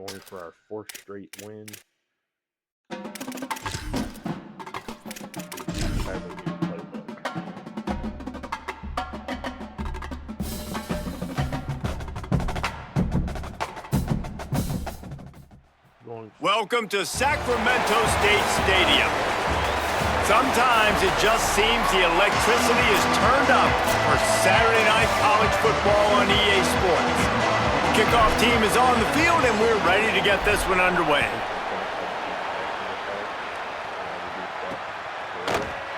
going for our fourth straight win. Welcome to Sacramento State Stadium. Sometimes it just seems the electricity is turned up for Saturday night college football on EA Sports. The kickoff team is on the field and we're ready to get this one underway.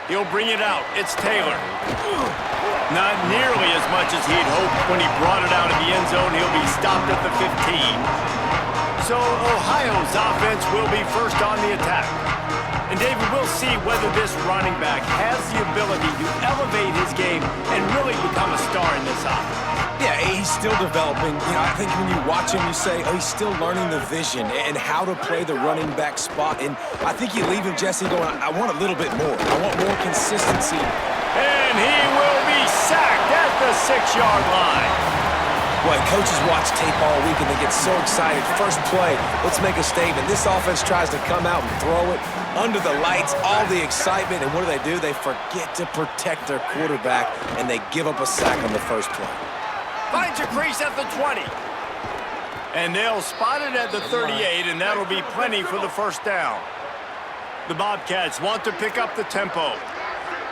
He'll bring it out. It's Taylor. Not nearly as much as he'd hoped when he brought it out of the end zone. He'll be stopped at the 15. So Ohio's offense will be first on the attack. And David, we'll see whether this running back has the ability to elevate his game and really become a star in this offense. Yeah, he's still developing. I think when you watch him, you say, oh, he's still learning the vision and how to play the running back spot. And I think you leave him, Jesse, going, I want a little bit more. I want more consistency. And he will be sacked at the 6-yard line. Boy, coaches watch tape all week and they get so excited. First play, let's make a statement. This offense tries to come out and throw it under the lights, all the excitement, and what do? They forget to protect their quarterback, and they give up a sack on the first play. Finds a crease at the 20. And they'll spot it at the 38, and that'll be plenty for the first down. The Bobcats want to pick up the tempo.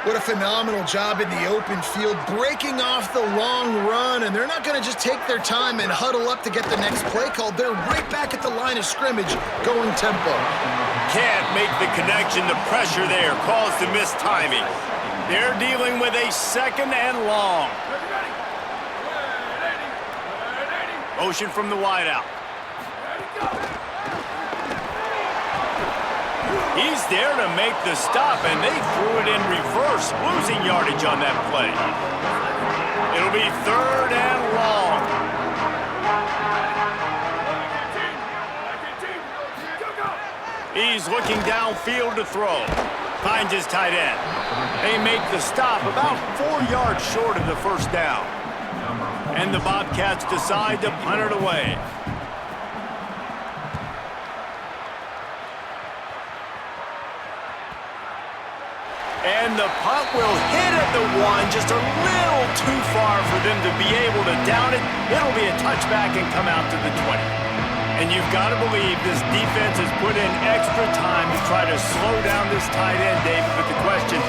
What a phenomenal job in the open field, breaking off the long run, and they're not going to just take their time and huddle up to get the next play called. They're right back at the line of scrimmage, going tempo. Can't make the connection. The pressure there caused the missed timing. They're dealing with a second and long. Motion from the wideout. He's there to make the stop, and they threw it in reverse, losing yardage on that play. It'll be third and long. He's looking downfield to throw. Finds his tight end. They make the stop about 4 yards short of the first down. And the Bobcats decide to punt it away. And the punt will hit at the 1, just a little too far for them to be able to down it. It'll be a touchback and come out to the 20. And you've got to believe this defense has put in extra time to try to slow down this tight end, David. But the question,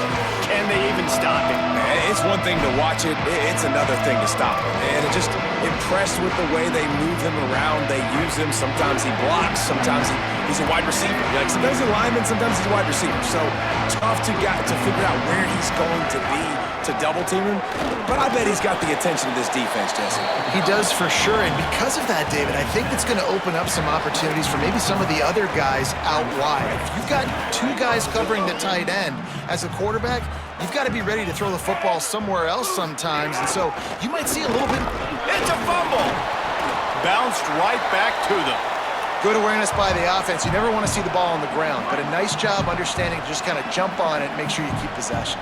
can they even stop him? It's one thing to watch it. It's another thing to stop him. And I'm just impressed with the way they move him around. They use him. Sometimes he blocks. Sometimes he's a wide receiver. Like sometimes he's a lineman. Sometimes he's a wide receiver. So tough to figure out where he's going to be to double team him. But I bet he's got the attention of this defense, Jesse. He does for sure. And because of that, David, I think it's going to open up some opportunities for maybe some of the other guys out wide. If you've got 2 guys covering the tight end as a quarterback, you've got to be ready to throw the football somewhere else sometimes. And so you might see a little bit. It's a fumble. Bounced right back to them. Good awareness by the offense. You never want to see the ball on the ground, but a nice job understanding to just kind of jump on it and make sure you keep possession.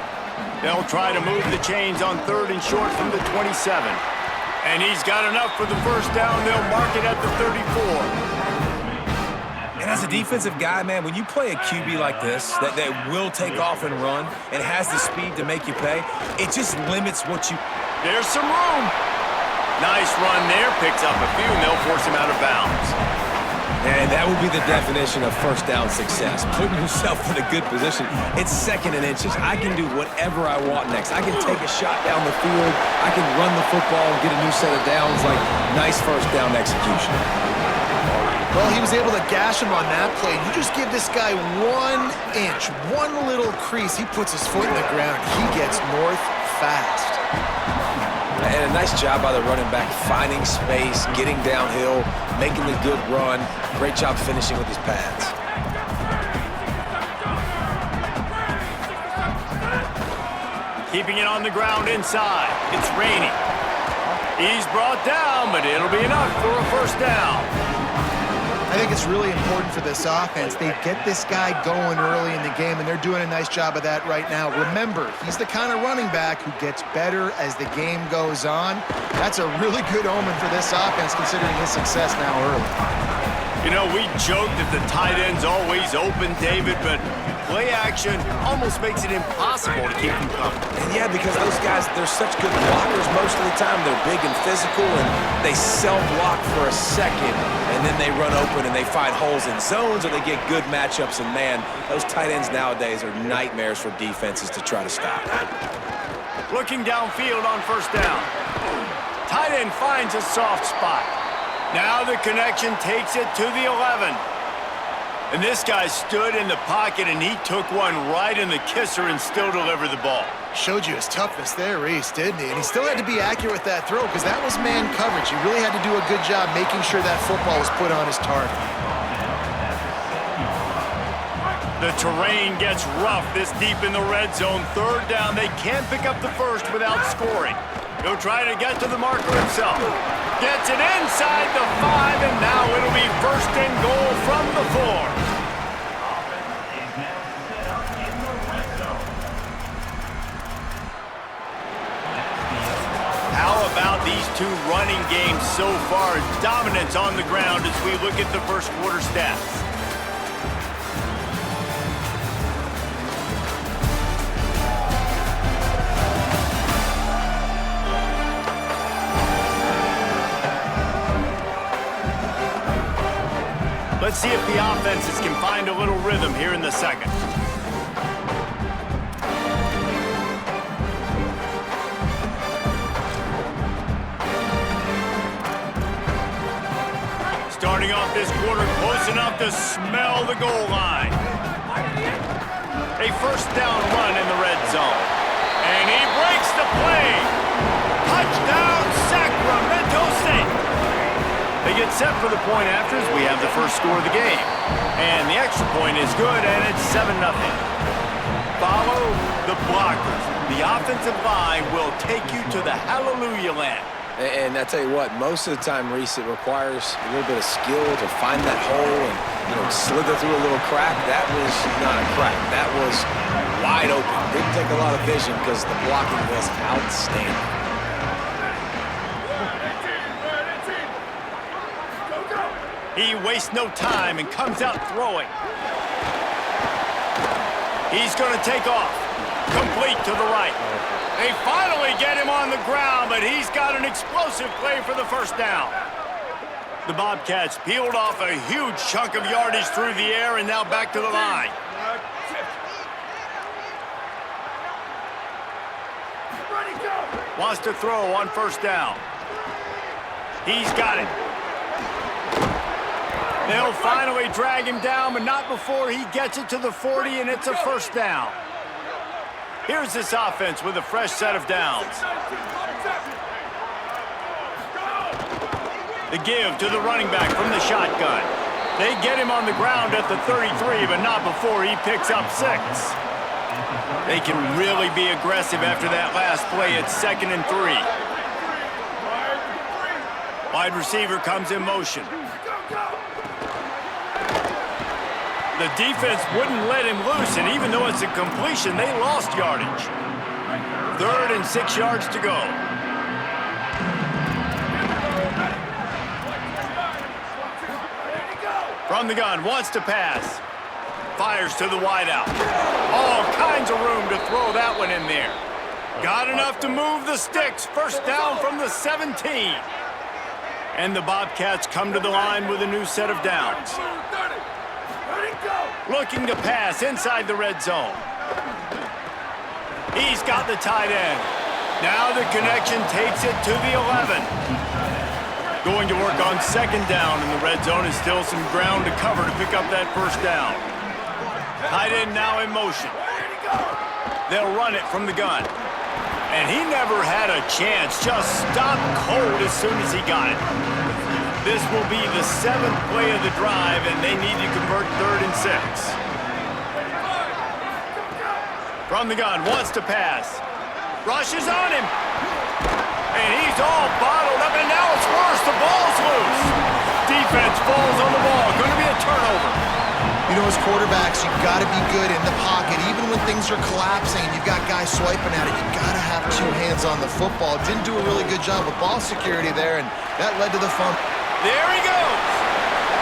They'll try to move the chains on 3rd and short from the 27. And he's got enough for the first down. They'll mark it at the 34. And as a defensive guy, man, when you play a QB like this that will take off and run and has the speed to make you pay, it just limits what you... There's some room. Nice run there. Picks up a few, and they'll force him out of bounds. And that would be the definition of first down success, putting yourself in a good position. It's 2nd and inches. I can do whatever I want next. I can take a shot down the field. I can run the football and get a new set of downs. Like, nice first down execution. Well, he was able to gash him on that play. You just give this guy 1 inch, one little crease. He puts his foot in the ground. He gets north fast. And a nice job by the running back, finding space, getting downhill, making the good run. Great job finishing with his pads. Keeping it on the ground inside. It's raining. He's brought down, but it'll be enough for a first down. I think it's really important for this offense. They get this guy going early in the game, and they're doing a nice job of that right now. Remember, he's the kind of running back who gets better as the game goes on. That's a really good omen for this offense, considering his success now early. You know, we joke that the tight end's always open, David, but play action almost makes it impossible to keep them covered. And yeah, because those guys, they're such good blockers most of the time. They're big and physical, and they self-block for a second, and then they run open and they find holes in zones, or they get good matchups. And man, those tight ends nowadays are nightmares for defenses to try to stop. Looking downfield on first down. Tight end finds a soft spot. Now the connection takes it to the 11. And this guy stood in the pocket, and he took one right in the kisser and still delivered the ball. Showed you his toughness there, Reese, didn't he? And he still had to be accurate with that throw because that was man coverage. He really had to do a good job making sure that football was put on his target. The terrain gets rough this deep in the red zone. Third down, they can't pick up the first without scoring. He'll try to get to the marker himself. Gets it inside the 5, and now it'll be first and goal from the 4. How about these two running games so far? Dominance on the ground as we look at the first quarter stats. Let's see if the offenses can find a little rhythm here in the second. Starting off this quarter close enough to smell the goal line. A first down run in the red zone. And he breaks the play. Touchdown, Sacramento State. They get set for the point after as we have the first score of the game. And the extra point is good, and it's 7-0. Follow the blockers. The offensive line will take you to the hallelujah land. And I tell you what, most of the time, Reese, it requires a little bit of skill to find that hole and, slither through a little crack. That was not a crack. That was wide open. Didn't take a lot of vision because the blocking was outstanding. He wastes no time and comes out throwing. He's going to take off. Complete to the right. They finally get him on the ground, but he's got an explosive play for the first down. The Bobcats peeled off a huge chunk of yardage through the air and now back to the line. Wants to throw on first down. He's got it. They'll finally drag him down, but not before he gets it to the 40, and it's a first down. Here's this offense with a fresh set of downs. The give to the running back from the shotgun. They get him on the ground at the 33, but not before he picks up 6. They can really be aggressive after that last play. It's 2nd and 3. Wide receiver comes in motion. The defense wouldn't let him loose, and even though it's a completion, they lost yardage. 3rd and 6 yards to go. From the gun, wants to pass. Fires to the wideout. All kinds of room to throw that one in there. Got enough to move the sticks. First down from the 17. And the Bobcats come to the line with a new set of downs. Looking to pass inside the red zone. He's got the tight end. Now the connection takes it to the 11. Going to work on 2nd down in the red zone, is still some ground to cover to pick up that first down. Tight end now in motion. They'll run it from the gun. And he never had a chance, just stopped cold as soon as he got it. This will be the 7th play of the drive, and they need to convert 3rd and 6. From the gun, wants to pass. Rushes on him. And he's all bottled up, and now it's worse. The ball's loose. Defense falls on the ball. Going to be a turnover. You know, as quarterbacks, you've got to be good in the pocket. Even when things are collapsing and you've got guys swiping at it, you've got to have 2 hands on the football. Didn't do a really good job with ball security there, and that led to the fumble. There he goes.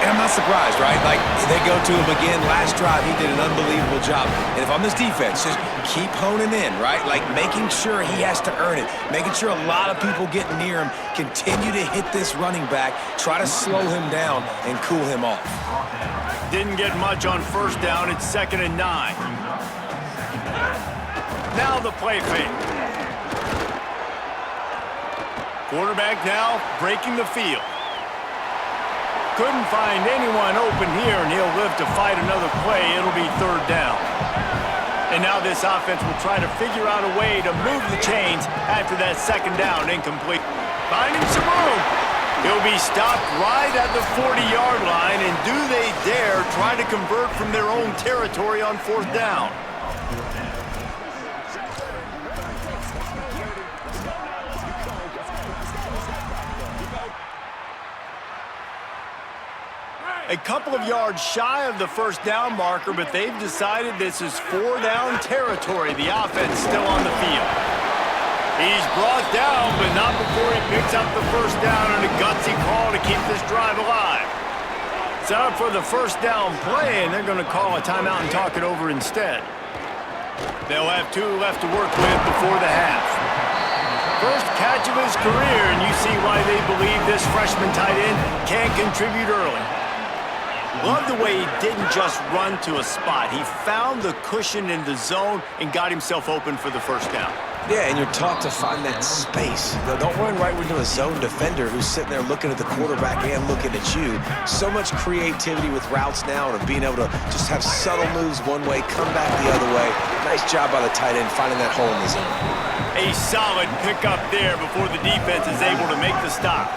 And I'm not surprised, right? Like, they go to him again. Last drive, he did an unbelievable job. And if I'm this defense, just keep honing in, right? Like, making sure he has to earn it. Making sure a lot of people get near him. Continue to hit this running back. Try to slow him down and cool him off. Didn't get much on first down. It's 2nd and 9. Now the play fake. Quarterback now breaking the field. Couldn't find anyone open here, and he'll live to fight another play. It'll be 3rd down. And now this offense will try to figure out a way to move the chains after that 2nd down incomplete. Finding some room. He'll be stopped right at the 40-yard line, and do they dare try to convert from their own territory on 4th down? A couple of yards shy of the 1st down marker, but they've decided this is 4-down territory. The offense still on the field. He's brought down, but not before he picks up the 1st down and a gutsy call to keep this drive alive. Set up for the 1st down play, and they're going to call a timeout and talk it over instead. They'll have 2 left to work with before the half. First catch of his career, and you see why they believe this freshman tight end can contribute early. Love the way he didn't just run to a spot. He found the cushion in the zone and got himself open for the 1st down. Yeah, and you're taught to find that space. Now, don't run right into a zone defender who's sitting there looking at the quarterback and looking at you. So much creativity with routes now and being able to just have subtle moves one way, come back the other way. Nice job by the tight end finding that hole in the zone. A solid pickup there before the defense is able to make the stop.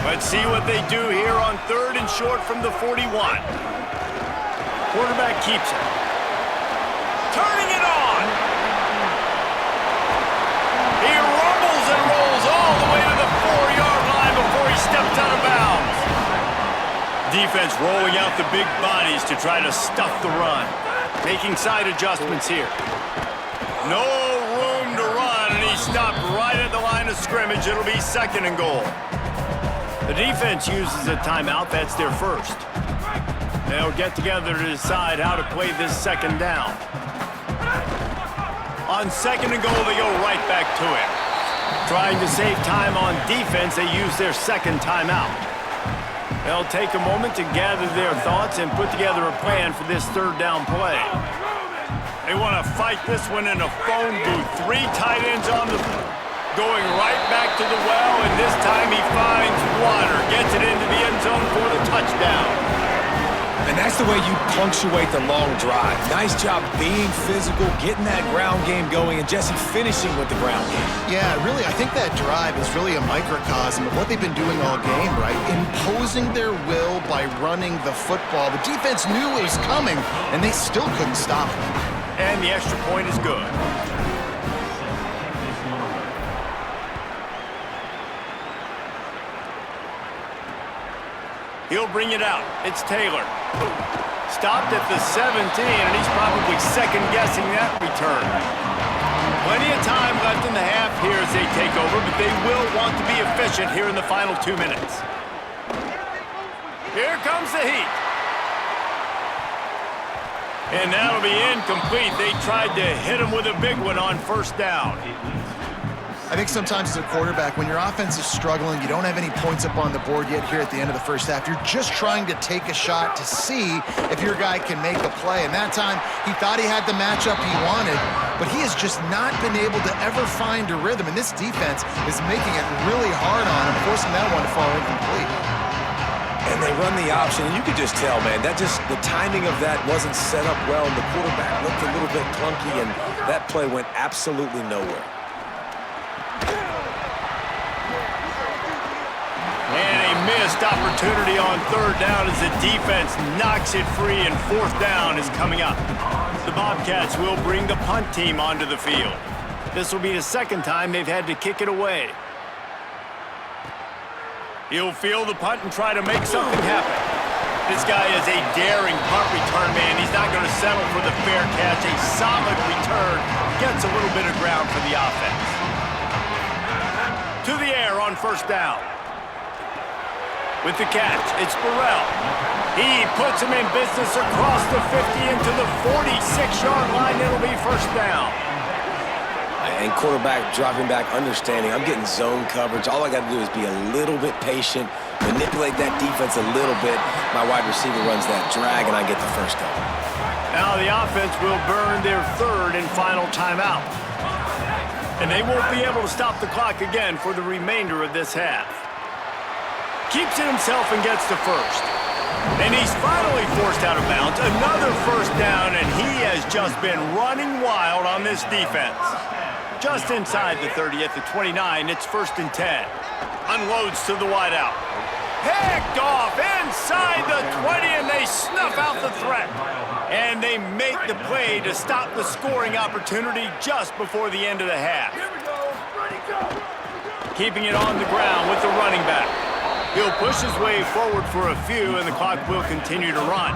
Let's see what they do here on 3rd and short from the 41. Quarterback keeps it. Turning it on. He rumbles and rolls all the way to the 4-yard line before he steps out of bounds. Defense rolling out the big bodies to try to stuff the run. Making side adjustments here. No room to run, and he stopped right at the line of scrimmage. It'll be 2nd and goal. The defense uses a timeout. That's their first. They'll get together to decide how to play this 2nd down. On 2nd and goal, they go right back to it. Trying to save time on defense, they use their 2nd timeout. They'll take a moment to gather their thoughts and put together a plan for this 3rd down play. They want to fight this one in a phone booth. 3 tight ends on the going right back to the well, and this time he finds water. Gets it into the end zone for the touchdown. And that's the way you punctuate the long drive. Nice job being physical, getting that ground game going, and Jesse finishing with the ground game. Yeah, really, I think that drive is really a microcosm of what they've been doing all game, right? Imposing their will by running the football. The defense knew it was coming, and they still couldn't stop it. And the extra point is good. He'll bring it out. It's Taylor. Stopped at the 17, and he's probably second-guessing that return. Plenty of time left in the half here as they take over, but they will want to be efficient here in the final 2 minutes. Here comes the heat. And that'll be incomplete. They tried to hit him with a big one on 1st down. I think sometimes as a quarterback, when your offense is struggling, you don't have any points up on the board yet here at the end of the 1st half. You're just trying to take a shot to see if your guy can make a play. And that time, he thought he had the matchup he wanted, but he has just not been able to ever find a rhythm. And this defense is making it really hard on him, forcing that one to fall incomplete. And they run the option, and you could just tell, man, that just, the timing of that wasn't set up well, and the quarterback looked a little bit clunky, and that play went absolutely nowhere. And a missed opportunity on 3rd down as the defense knocks it free, and 4th down is coming up. The Bobcats will bring the punt team onto the field. This will be the 2nd time they've had to kick it away. He'll field the punt and try to make something happen. This guy is a daring punt return man. He's not going to settle for the fair catch. A solid return. Gets a little bit of ground for the offense. To the air on 1st down. With the catch, it's Burrell. He puts him in business across the 50 into the 46-yard line. It'll be first down. And quarterback dropping back, understanding I'm getting zone coverage. All I got to do is be a little bit patient, manipulate that defense a little bit. My wide receiver runs that drag, and I get the first down. Now the offense will burn their third and final timeout. And they won't be able to stop the clock again for the remainder of this half. Keeps it himself and gets to first. And he's finally forced out of bounds. Another first down, and he has just been running wild on this defense. Just inside the 30 at the 29, it's 1st and 10. Unloads to the wideout. Picked off inside the 20, and they snuff out the threat. And they make the play to stop the scoring opportunity just before the end of the half. Keeping it on the ground with the running back. He'll push his way forward for a few, and the clock will continue to run.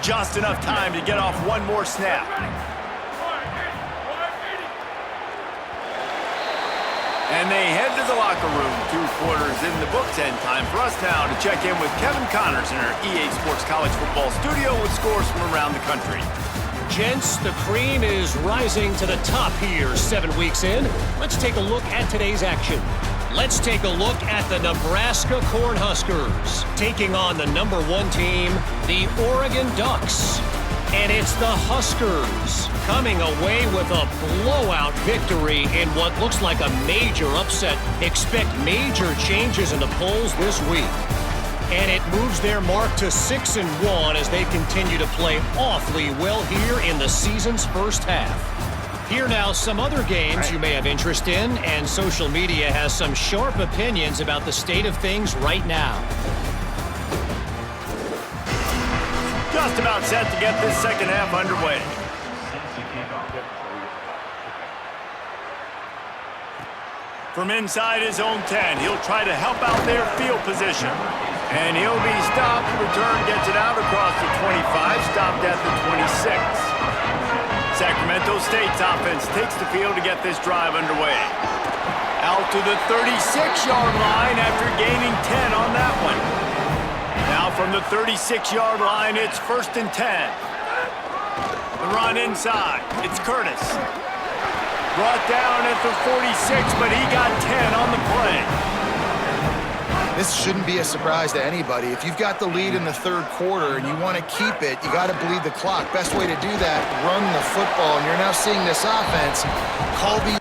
Just enough time to get off one more snap. And they head to the locker room. 2 quarters in the books, and time for us now to check in with Kevin Connors in our EA Sports College Football studio with scores from around the country. Gents, the cream is rising to the top here 7 weeks in. Let's take a look at today's action. Let's take a look at the Nebraska Cornhuskers taking on the #1 team, the Oregon Ducks. And it's the Huskers coming away with a blowout victory in what looks like a major upset. Expect major changes in the polls this week. And it moves their mark to 6-1 as they continue to play awfully well here in the season's first half. Here now, some other games you may have interest in, and social media has some sharp opinions about the state of things right now. Just about set to get this second half underway. From inside his own 10, he'll try to help out their field position. And he'll be stopped. Return gets it out across the 25, stopped at the 26. Sacramento State's offense takes the field to get this drive underway. Out to the 36-yard line after gaining 10 on that one. Now from the 36-yard line, it's 1st and 10. The run inside. It's Curtis. Brought down at the 46, but he got 10 on the play. This shouldn't be a surprise to anybody. If you've got the lead in the 3rd quarter and you want to keep it, you got to bleed the clock. Best way to do that, run the football. And you're now seeing this offense. Colby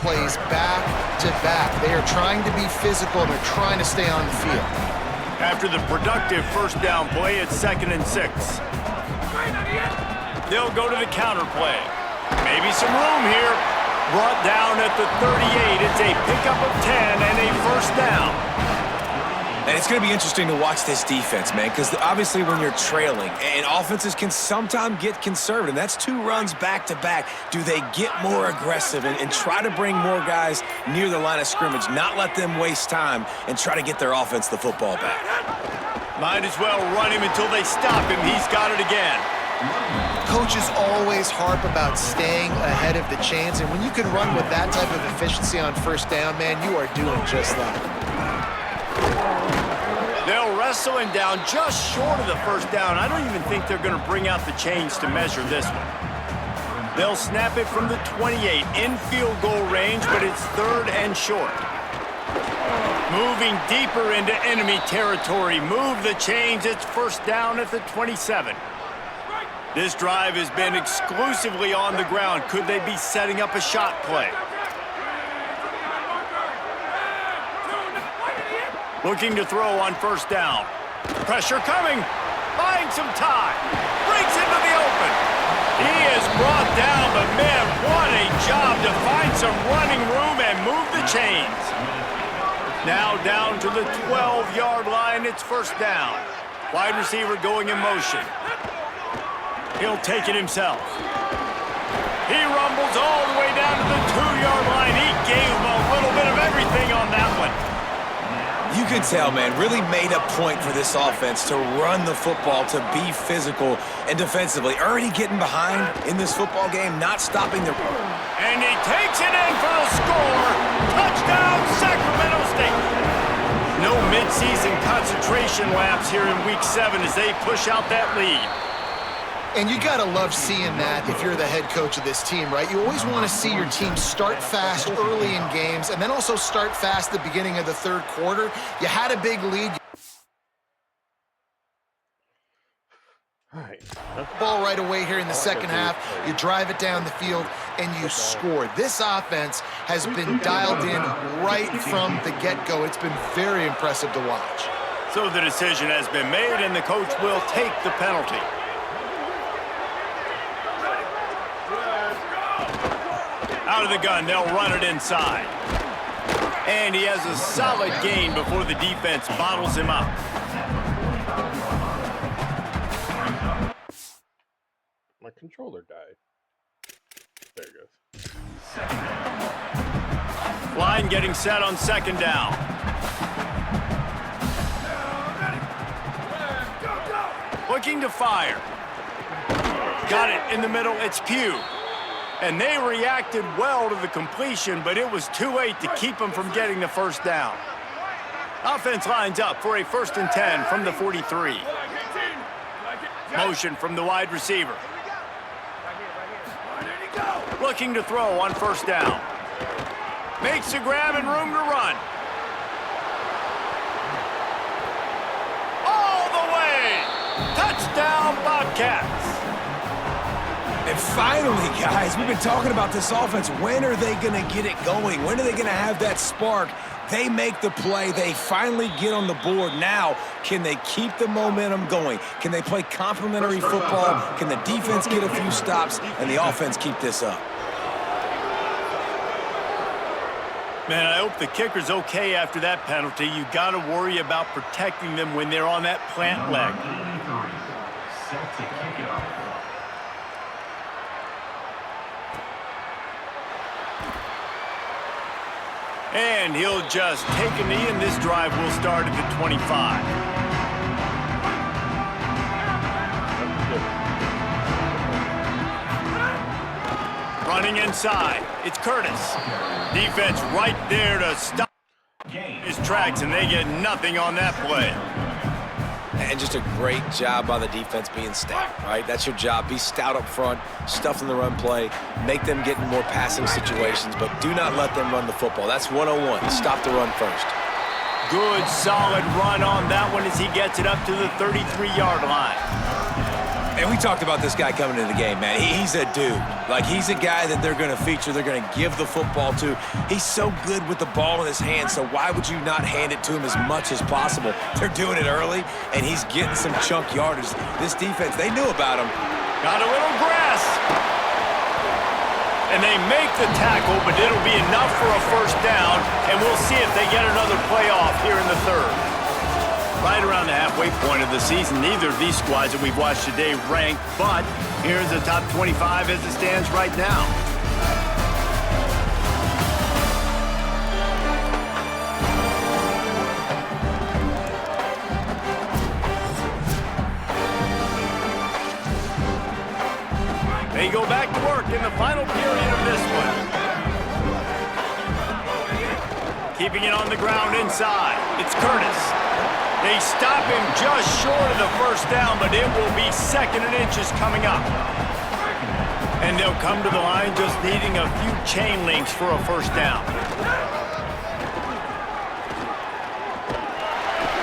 plays back to back. They are trying to be physical, and they're trying to stay on the field. After the productive first down play, it's 2nd and 6. They'll go to the counter play. Maybe some room here. Brought down at the 38. It's a pickup of 10 and a first down. And it's going to be interesting to watch this defense, man, because obviously when you're trailing, and offenses can sometimes get conservative. That's 2 runs back-to-back. Do they get more aggressive and try to bring more guys near the line of scrimmage, not let them waste time, and try to get their offense the football back? Might as well run him until they stop him. He's got it again. Coaches always harp about staying ahead of the chains, and when you can run with that type of efficiency on first down, man, you are doing just that. They'll wrestle him down just short of the first down. I don't even think they're going to bring out the chains to measure this one. They'll snap it from the 28 in field goal range, but it's 3rd and short. Moving deeper into enemy territory. Move the chains. It's 1st down at the 27. This drive has been exclusively on the ground. Could they be setting up a shot play? Looking to throw on first down. Pressure coming. Buying some time. Breaks into the open. He is brought down, but man, what a job to find some running room and move the chains. Now down to the 12-yard line. It's first down. Wide receiver going in motion. He'll take it himself. He rumbles all the way down to the 2-yard line. He gave him a little bit of everything on that one. You can tell, man, really made a point for this offense to run the football, to be physical and defensively. Already getting behind in this football game, not stopping the... And he takes it in for the score. Touchdown, Sacramento State. No midseason concentration laps here in Week 7 as they push out that lead. And you gotta love seeing that if you're the head coach of this team, right? You always want to see your team start fast early in games and then also start fast at the beginning of the third quarter. You had a big lead. All right. Ball right away here in the second half. You drive it down the field, and you score. This offense has been dialed in right from the get-go. It's been very impressive to watch. So the decision has been made, and the coach will take the penalty. Out of the gun, they'll run it inside. And he has a solid gain before the defense bottles him up. My controller died. There it goes. Line getting set on second down. Looking to fire. Got it in the middle. It's Pugh. And they reacted well to the completion, but it was too late to keep them from getting the first down. Offense lines up for a 1st and 10 from the 43. Motion from the wide receiver. Looking to throw on 1st down. Makes a grab and room to run. All the way. Touchdown, Bobcats. And finally, guys, we've been talking about this offense. When are they going to get it going? When are they going to have that spark? They make the play. They finally get on the board. Now, can they keep the momentum going? Can they play complementary football? Can the defense get a few stops and the offense keep this up? Man, I hope the kicker's okay after that penalty. You got to worry about protecting them when they're on that plant leg. And he'll just take a knee, and this drive will start at the 25. Running inside, it's Curtis. Defense right there to stop his tracks, and they get nothing on that play. And just a great job by the defense being stout, right? That's your job. Be stout up front, stuff in the run play, make them get in more passing situations, but do not let them run the football. That's 101. Stop the run first. Good, solid run on that one as he gets it up to the 33-yard line. And we talked about this guy coming into the game, man. He's a dude. Like, he's a guy that they're going to feature, they're going to give the football to. He's so good with the ball in his hand, so why would you not hand it to him as much as possible? They're doing it early, and he's getting some chunk yardage. This defense, they knew about him. Got a little grass. And they make the tackle, but it'll be enough for a 1st down, and we'll see if they get another playoff here in the 3rd. Right around the halfway point of the season, neither of these squads that we've watched today rank, but here's the top 25 as it stands right now. They go back to work in the final period of this one. Keeping it on the ground inside, it's Curtis. They stop him just short of the 1st down, but it will be 2nd and inches coming up. And they'll come to the line just needing a few chain links for a 1st down.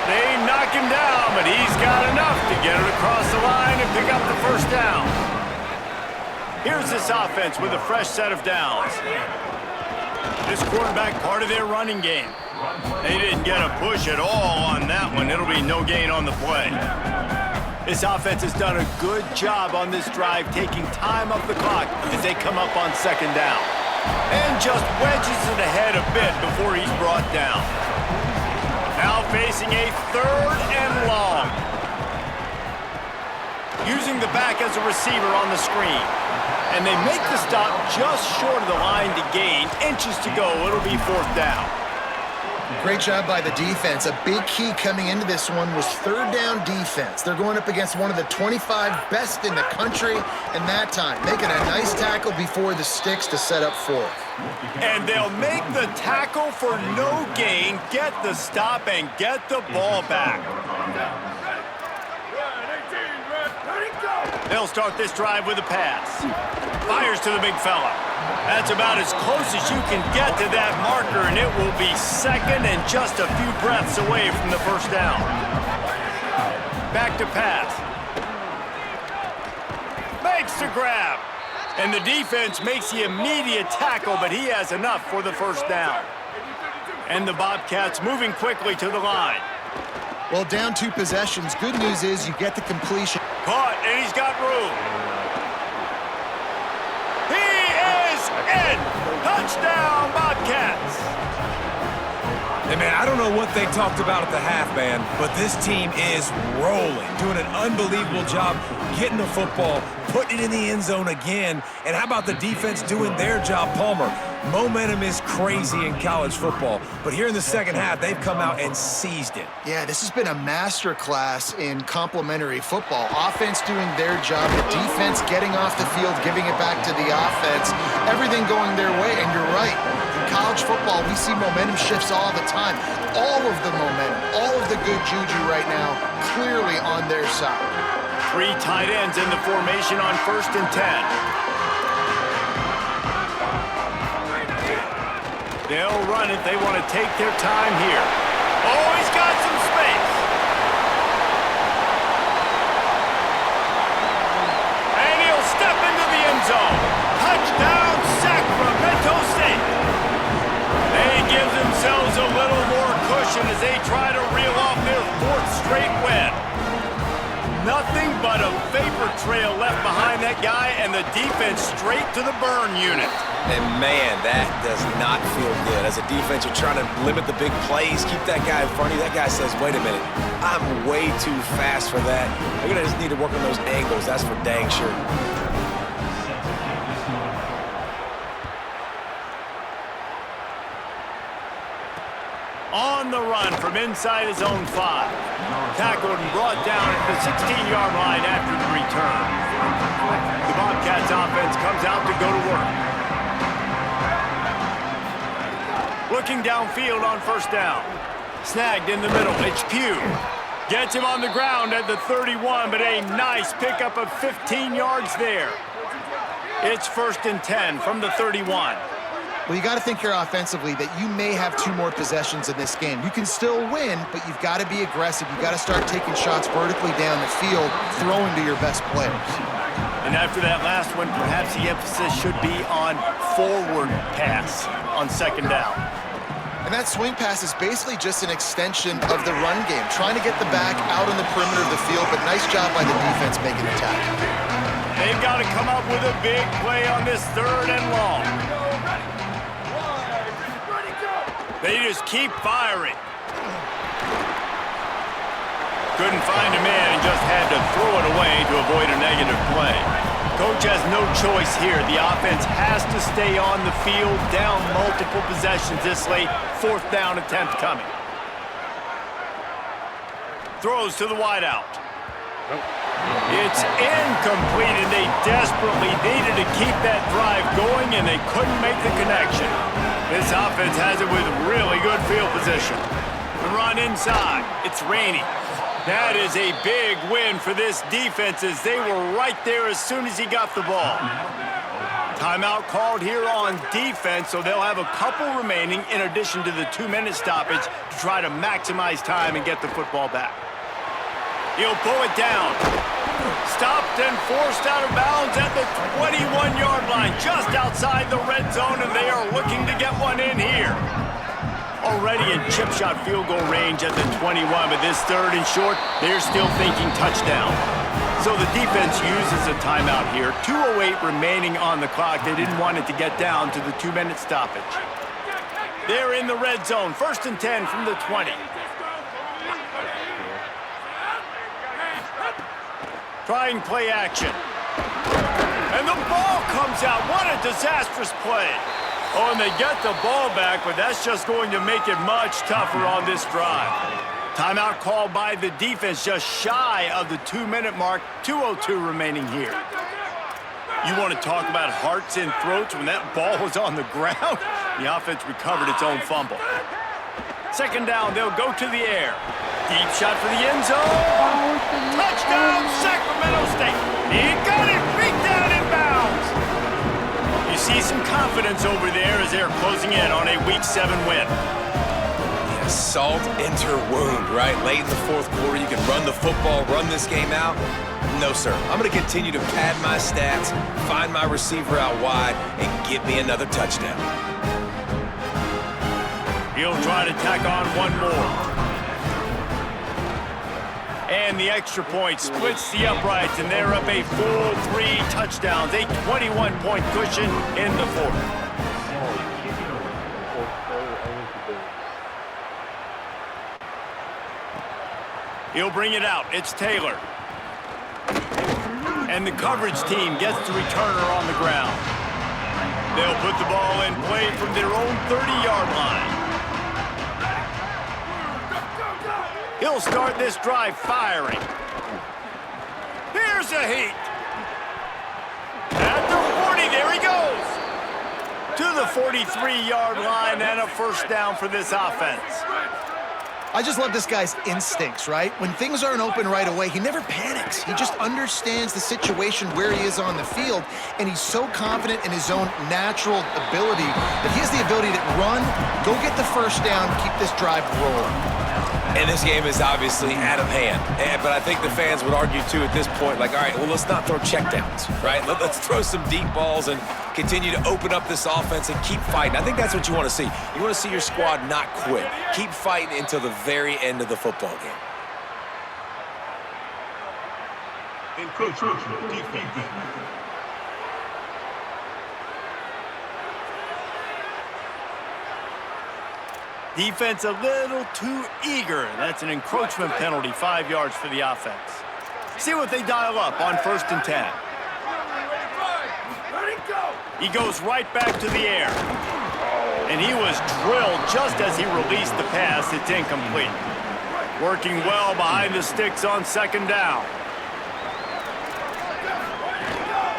They knock him down, but he's got enough to get it across the line and pick up the 1st down. Here's this offense with a fresh set of downs. This quarterback part of their running game. They didn't get a push at all on that one. It'll be no gain on the play. This offense has done a good job on this drive, taking time off the clock as they come up on 2nd down. And just wedges it ahead a bit before he's brought down. Now facing a 3rd and long. Using the back as a receiver on the screen. And they make the stop just short of the line to gain. Inches to go. It'll be 4th down. Great job by the defense. A big key coming into this one was third down defense. They're going up against one of the 25 best in the country, and that time making a nice tackle before the sticks to set up fourth. And they'll make the tackle for no gain, get the stop, and get the ball back. They'll start this drive with a pass. Fires to the big fella. That's about as close as you can get to that marker, and it will be second and just a few breaths away from the first down. Back to pass. Makes the grab. And the defense makes the immediate tackle, but he has enough for the first down. And the Bobcats moving quickly to the line. Well, down 2 possessions. Good news is you get the completion. Caught, and he's got room. He is in! Touchdown, Bobcats! Hey, man, I don't know what they talked about at the half, man, but this team is rolling, doing an unbelievable job getting the football, putting it in the end zone again, and how about the defense doing their job, Palmer? Momentum is crazy in college football, but here in the second half, they've come out and seized it. Yeah, this has been a master class in complementary football. Offense doing their job, the defense getting off the field, giving it back to the offense, everything going their way, and you're right. In college football, we see momentum shifts all the time. All of the momentum, all of the good juju right now, clearly on their side. 3 tight ends in the formation on 1st and 10. They'll run it. They want to take their time here. Oh, he's got some space. And he'll step into the end zone. Touchdown, Sacramento State. They give themselves a little more cushion as they try to reel off their 4th straight win. Nothing but a vapor trail left behind that guy, and the defense straight to the burn unit. And, man, that does not feel good. As a defense, you're trying to limit the big plays, keep that guy in front of you. That guy says, wait a minute, I'm way too fast for that. They're going to just need to work on those angles. That's for dang sure. On the run from inside his own 5. Tackled and brought down at the 16-yard line after the return. The Bobcats offense comes out to go to work. Looking downfield on 1st down. Snagged in the middle. It's Pugh. Gets him on the ground at the 31, but a nice pickup of 15 yards there. It's 1st and 10 from the 31. Well, you got to think here offensively that you may have 2 more possessions in this game. You can still win, but you've got to be aggressive. You've got to start taking shots vertically down the field, throwing to your best players. And after that last one, perhaps the emphasis should be on forward pass on 2nd down. And that swing pass is basically just an extension of the run game, trying to get the back out on the perimeter of the field, but nice job by the defense making the tackle. They've got to come up with a big play on this 3rd and long. They just keep firing. Couldn't find a man and just had to throw it away to avoid a negative play. Coach has no choice here. The offense has to stay on the field, down multiple possessions this late. 4th down attempt coming. Throws to the wideout. It's incomplete, and they desperately needed to keep that drive going, and they couldn't make the connection. This offense has it with really good field position. The run inside. It's Rainey. That is a big win for this defense as they were right there as soon as he got the ball. Timeout called here on defense, so they'll have a couple remaining in addition to the 2-minute stoppage to try to maximize time and get the football back. He'll pull it down. Stopped and forced out of bounds at the 21-yard line, just outside the red zone, and they are looking to get one in here. Already in chip shot field goal range at the 21, but this 3rd and short, they're still thinking touchdown. So the defense uses a timeout here. 2:08 remaining on the clock. They didn't want it to get down to the 2-minute stoppage. They're in the red zone. 1st and 10 from the 20. Trying play action. And the ball comes out. What a disastrous play. Oh, and they get the ball back, but that's just going to make it much tougher on this drive. Timeout called by the defense, just shy of the 2-minute mark. 2:02 remaining here. You want to talk about hearts and throats when that ball was on the ground? The offense recovered its own fumble. Second down, they'll go to the air. Deep shot for the end zone. Touchdown, Sacramento State. He got it, beat down inbounds. You see some confidence over there as they're closing in on a Week 7 win. Yeah, salt into her wound, right? Late in the fourth quarter, you can run the football, run this game out. No, sir. I'm going to continue to pad my stats, find my receiver out wide, and get me another touchdown. He'll try to tack on one more. And the extra point splits the uprights, and they're up a full 3 touchdowns, a 21-point cushion in the fourth. He'll bring it out. It's Taylor. And the coverage team gets the returner on the ground. They'll put the ball in play from their own 30-yard line. He'll start this drive firing. Here's a heat. At the 40, there he goes. To the 43-yard line and a first down for this offense. I just love this guy's instincts, right? When things aren't open right away, he never panics. He just understands the situation where he is on the field, and he's so confident in his own natural ability that he has the ability to run, go get the first down, keep this drive rolling. And this game is obviously out of hand. But I think the fans would argue, too, at this point, like, all right, well, let's not throw checkdowns, right? Let's throw some deep balls and continue to open up this offense and keep fighting. I think that's what you want to see. You want to see your squad not quit. Keep fighting until the very end of the football game. Defense a little too eager. That's an encroachment penalty, 5 yards for the offense. See what they dial up on 1st and 10. He goes right back to the air. And he was drilled just as he released the pass. It's incomplete. Working well behind the sticks on 2nd down.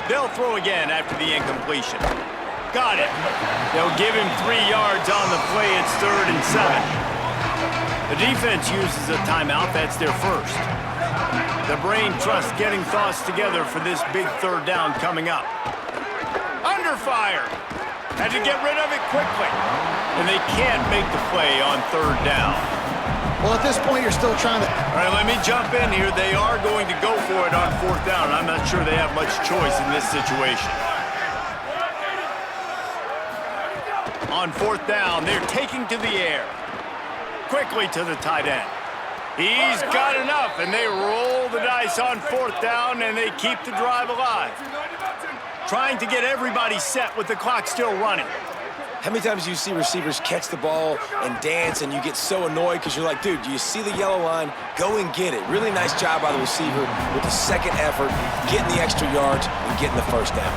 They'll throw again after the incompletion. Got it. They'll give him 3 yards on the play. It's 3rd and 7. The defense uses a timeout. That's their first. The brain trust getting thoughts together for this big 3rd down coming up. Under fire. Had to get rid of it quickly. And they can't make the play on 3rd down. Well, at this point, you're still trying to... All right, let me jump in here. They are going to go for it on 4th down. I'm not sure they have much choice in this situation. On 4th down, they're taking to the air. Quickly to the tight end. He's got enough, and they roll the dice on 4th down, and they keep the drive alive. Trying to get everybody set with the clock still running. How many times do you see receivers catch the ball and dance, and you get so annoyed because you're like, dude, do you see the yellow line? Go and get it. Really nice job by the receiver with the second effort, getting the extra yards and getting the first down.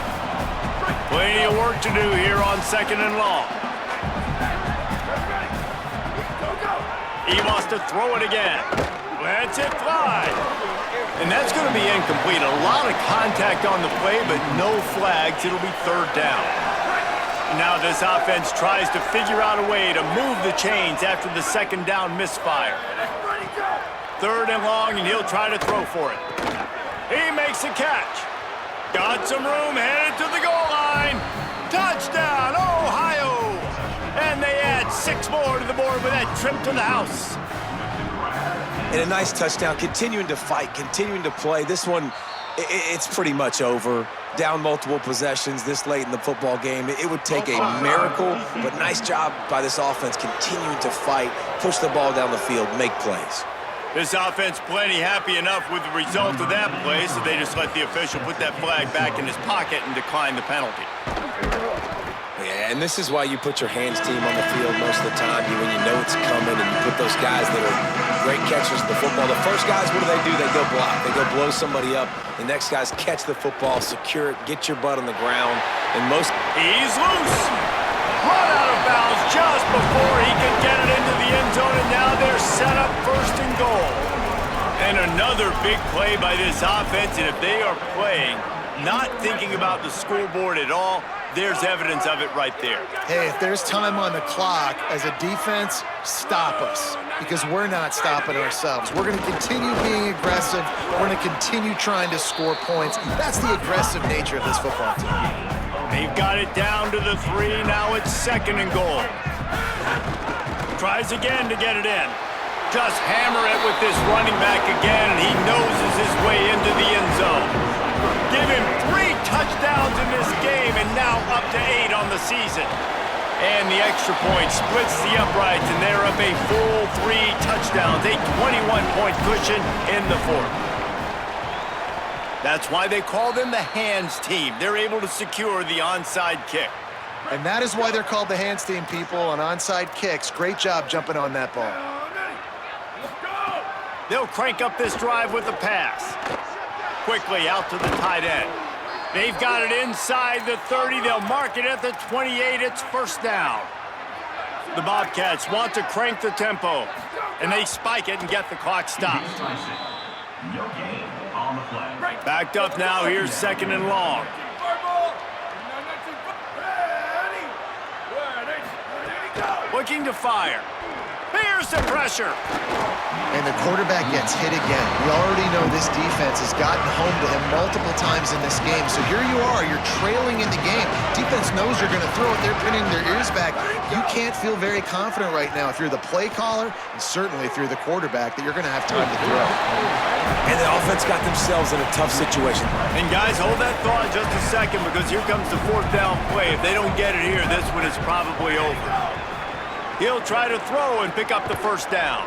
Plenty of work to do here on 2nd and long. He wants to throw it again. Lets it fly. And that's going to be incomplete. A lot of contact on the play, but no flags. It'll be 3rd down. Now this offense tries to figure out a way to move the chains after the 2nd down misfire. 3rd and long, and he'll try to throw for it. He makes a catch. Got some room, headed to the goal line. Touchdown, Ohio! And they add 6 more to the board with that trip to the house. And a nice touchdown, continuing to fight, continuing to play. This one, it's pretty much over. Down multiple possessions this late in the football game. It would take a miracle, but nice job by this offense continuing to fight, push the ball down the field, make plays. This offense plenty happy enough with the result of that play, so they just let the official put that flag back in his pocket and decline the penalty. Yeah, and this is why you put your hands team on the field most of the time, when you know it's coming, and you put those guys that are great catchers of the football. The first guys, what do? They go block. They go blow somebody up. The next guys catch the football, secure it, get your butt on the ground, and most... He's loose! Run out of bounds just before he could get it into the end zone, and now they're set up 1st and goal. And another big play by this offense, and if they are playing, not thinking about the scoreboard at all, there's evidence of it right there. Hey, if there's time on the clock, as a defense, stop us, because we're not stopping ourselves. We're going to continue being aggressive. We're going to continue trying to score points. That's the aggressive nature of this football team. They've got it down to the 3. Now it's 2nd and goal. Tries again to get it in. Just hammer it with this running back again, and he noses his way into the end zone. Give him 3 touchdowns in this game, and now up to 8 on the season. And the extra point splits the uprights, and they're up a full 3 touchdowns, a 21-point cushion in the 4th. That's why they call them the hands team. They're able to secure the onside kick. And that is why they're called the hands team, people, on onside kicks. Great job jumping on that ball. They'll crank up this drive with a pass. Quickly out to the tight end. They've got it inside the 30. They'll mark it at the 28. It's 1st down. The Bobcats want to crank the tempo, and they spike it and get the clock stopped. Backed up now. Here's 2nd and long. Looking to fire. Here's the pressure. And the quarterback gets hit again. We already know this defense has gotten home to him multiple times in this game. So here you are, you're trailing in the game. Defense knows you're going to throw it. They're pinning their ears back. You can't feel very confident right now if you're the play caller, and certainly if you're the quarterback, that you're going to have time to throw. And the offense got themselves in a tough situation. And guys, hold that thought just a second, because here comes the 4th down play. If they don't get it here, this one is probably over. He'll try to throw and pick up the 1st down.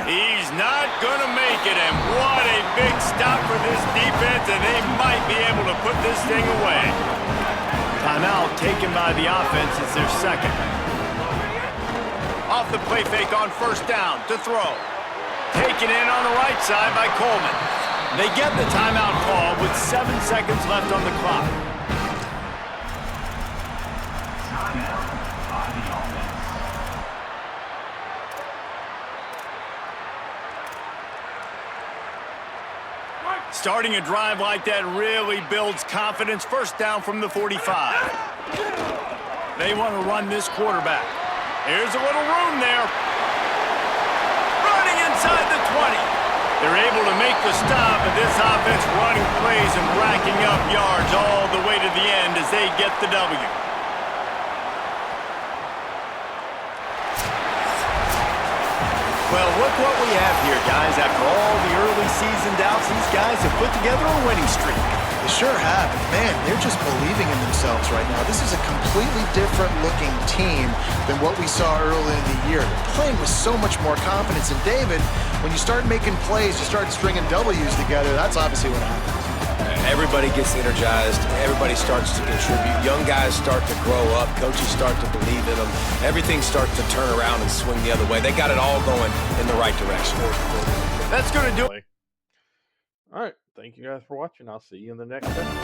He's not going to make it, and what a big stop for this defense, and they might be able to put this thing away. Timeout taken by the offense. It's their 2nd. Off the play fake on 1st down to throw. Taken in on the right side by Coleman. They get the timeout call with 7 seconds left on the clock. Starting a drive like that really builds confidence. 1st down from the 45. They want to run this quarterback. Here's a little room there. Running inside the 20. They're able to make the stop, and this offense running plays and racking up yards all the way to the end as they get the W. Well, look what we have here, guys. After all the early season doubts, these guys have put together a winning streak. They sure have. Man, they're just believing in themselves right now. This is a completely different looking team than what we saw early in the year. They're playing with so much more confidence. And David, when you start making plays, you start stringing W's together, that's obviously what happens. Everybody gets energized. Everybody starts to contribute. Young guys start to grow up. Coaches start to believe in them. Everything starts to turn around and swing the other way. They got it all going in the right direction. That's going to do it. All right. Thank you guys for watching. I'll see you in the next episode.